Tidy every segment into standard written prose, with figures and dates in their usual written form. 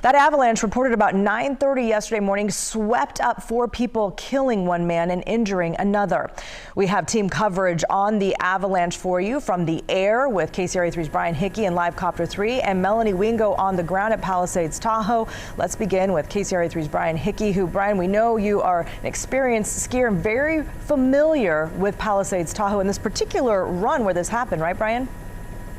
That avalanche reported about 9:30 yesterday morning swept up 4 people, killing 1 man and injuring another. We have team coverage on the avalanche for you from the air with KCRA 3's Brian Hickey and Live Copter 3 and Melanie Wingo on the ground at Palisades Tahoe. Let's begin with KCRA 3's Brian Hickey, who, Brian, we know you are an experienced skier and very familiar with Palisades Tahoe and this particular run where this happened, right, Brian?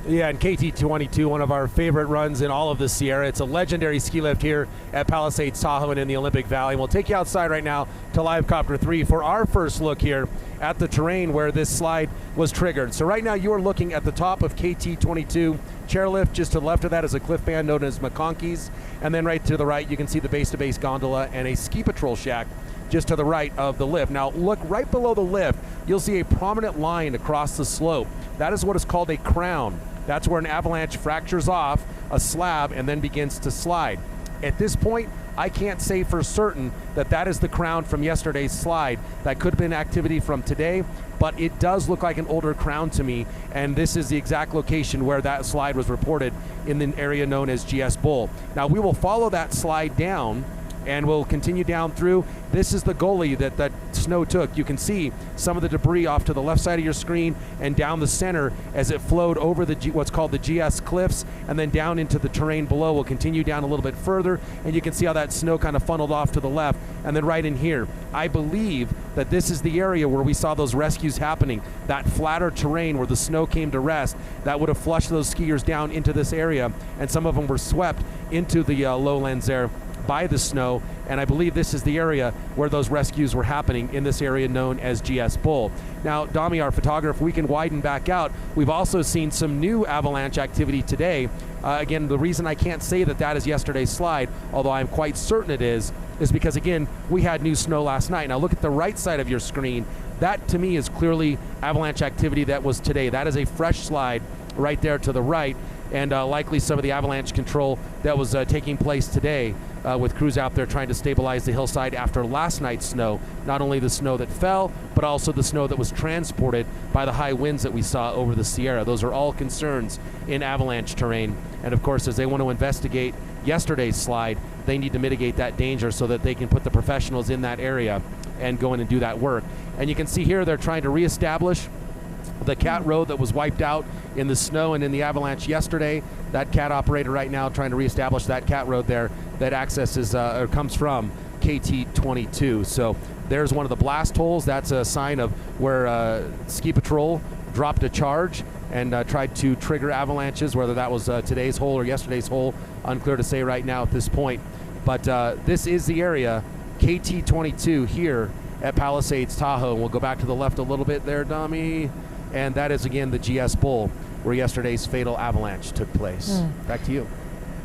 Yeah, and KT22, one of our favorite runs in all of the Sierra. It's a legendary ski lift here at Palisades Tahoe and in the Olympic Valley. We'll take you outside right now to Live Copter 3 for our first look here at the terrain where this slide was triggered. So right now you are looking at the top of KT22 chairlift. Just to the left of that is a cliff band known as McConkey's. And then right to the right, you can see the base-to-base gondola and a ski patrol shack just to the right of the lift. Now look right below the lift, you'll see a prominent line across the slope. That is what is called a crown. That's where an avalanche fractures off a slab and then begins to slide. At this point, I can't say for certain that that is the crown from yesterday's slide. That could have been activity from today, but it does look like an older crown to me, and this is the exact location where that slide was reported in the area known as GS Bowl. Now we will follow that slide down and we'll continue down through. This is the gully that snow took. You can see some of the debris off to the left side of your screen and down the center as it flowed over the what's called the GS cliffs and then down into the terrain below. We'll continue down a little bit further and you can see how that snow kind of funneled off to the left and then right in here. I believe that this is the area where we saw those rescues happening, that flatter terrain where the snow came to rest. That would have flushed those skiers down into this area, and some of them were swept into the lowlands there by the snow, and I believe this is the area where those rescues were happening in this area known as GS Bowl. Now, Dami, our photographer, we can widen back out. We've also seen some new avalanche activity today. Again, the reason I can't say that that is yesterday's slide, although I'm quite certain it is because, again, we had new snow last night. Now, look at the right side of your screen. That, to me, is clearly avalanche activity that was today. That is a fresh slide right there to the right, and likely some of the avalanche control that was taking place today with crews out there trying to stabilize the hillside after last night's snow. Not only the snow that fell, but also the snow that was transported by the high winds that we saw over the Sierra. Those are all concerns in avalanche terrain. And of course, as they want to investigate yesterday's slide, they need to mitigate that danger so that they can put the professionals in that area and go in and do that work. And you can see here they're trying to reestablish the CAT road that was wiped out in the snow and in the avalanche yesterday. That CAT operator right now trying to reestablish that CAT road there that accesses or comes from KT22. So there's one of the blast holes. That's a sign of where Ski Patrol dropped a charge and tried to trigger avalanches, whether that was today's hole or yesterday's hole, unclear to say right now at this point. But this is the area, KT22 here at Palisades Tahoe. We'll go back to the left a little bit there, Dami. And that is, again, the GS Bowl, where yesterday's fatal avalanche took place. Back to you.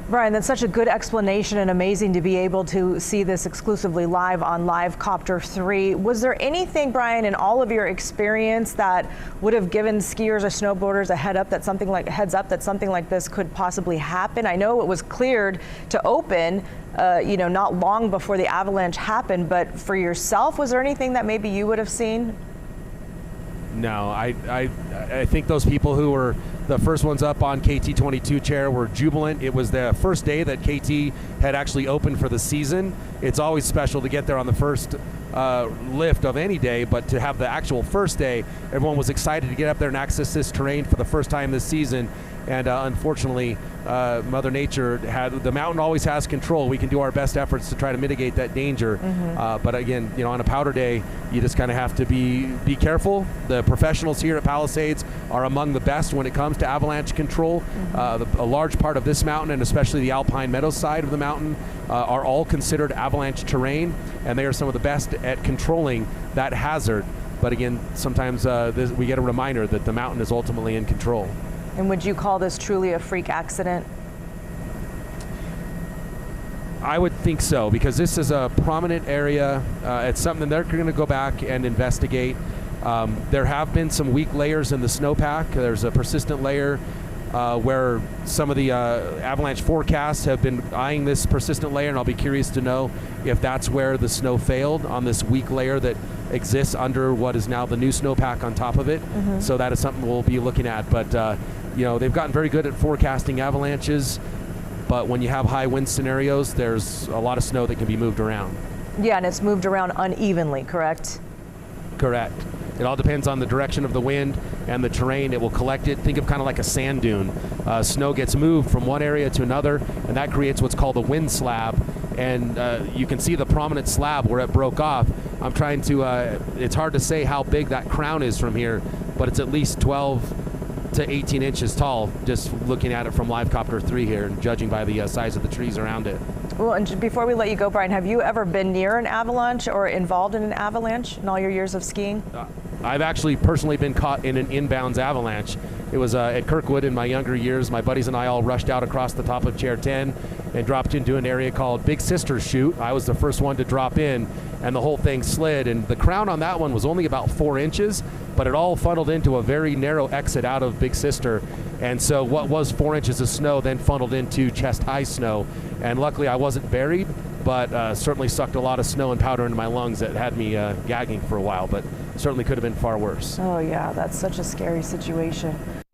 Brian, that's such a good explanation and amazing to be able to see this exclusively live on Live Copter 3. Was there anything, Brian, in all of your experience that would have given skiers or snowboarders a heads up that something like this could possibly happen? I know it was cleared to open, not long before the avalanche happened, but for yourself, was there anything that maybe you would have seen? No, I think those people who were the first ones up on KT22 chair were jubilant. It was the first day that KT had actually opened for the season. It's always special to get there on the first lift of any day, but to have the actual first day, everyone was excited to get up there and access this terrain for the first time this season. And unfortunately, Mother Nature the mountain always has control. We can do our best efforts to try to mitigate that danger. But again, on a powder day, you just kind of have to be careful. The professionals here at Palisades are among the best when it comes to avalanche control. A large part of this mountain, and especially the Alpine Meadows side of the mountain, are all considered avalanche terrain, and they are some of the best at controlling that hazard. But again, sometimes we get a reminder that the mountain is ultimately in control. And would you call this truly a freak accident? I would think so, because this is a prominent area. It's something they're going to go back and investigate. There have been some weak layers in the snowpack. There's a persistent layer where some of the avalanche forecasts have been eyeing this persistent layer, and I'll be curious to know if that's where the snow failed, on this weak layer that exists under what is now the new snowpack on top of it. So that is something we'll be looking at. But they've gotten very good at forecasting avalanches. but when you have high wind scenarios, there's a lot of snow that can be moved around. Yeah, and it's moved around unevenly, correct? Correct. It all depends on the direction of the wind and the terrain. It will collect it. Think of kind of like a sand dune. Snow gets moved from one area to another, and that creates what's called a wind slab. And you can see the prominent slab where it broke off. I'm trying to, it's hard to say how big that crown is from here, but it's at least 12 to 18 inches tall, just looking at it from Live Copter 3 here and judging by the size of the trees around it. Well, and before we let you go, Brian, have you ever been near an avalanche or involved in an avalanche in all your years of skiing? I've actually personally been caught in an inbounds avalanche. It was at Kirkwood in my younger years. My buddies and I all rushed out across the top of Chair 10 and dropped into an area called Big Sister Chute. I was the first one to drop in, and the whole thing slid. And the crown on that one was only about 4 inches, but it all funneled into a very narrow exit out of Big Sister. And so what was 4 inches of snow then funneled into chest-high snow. And luckily I wasn't buried, but certainly sucked a lot of snow and powder into my lungs that had me gagging for a while, but certainly could have been far worse. Oh yeah, that's such a scary situation.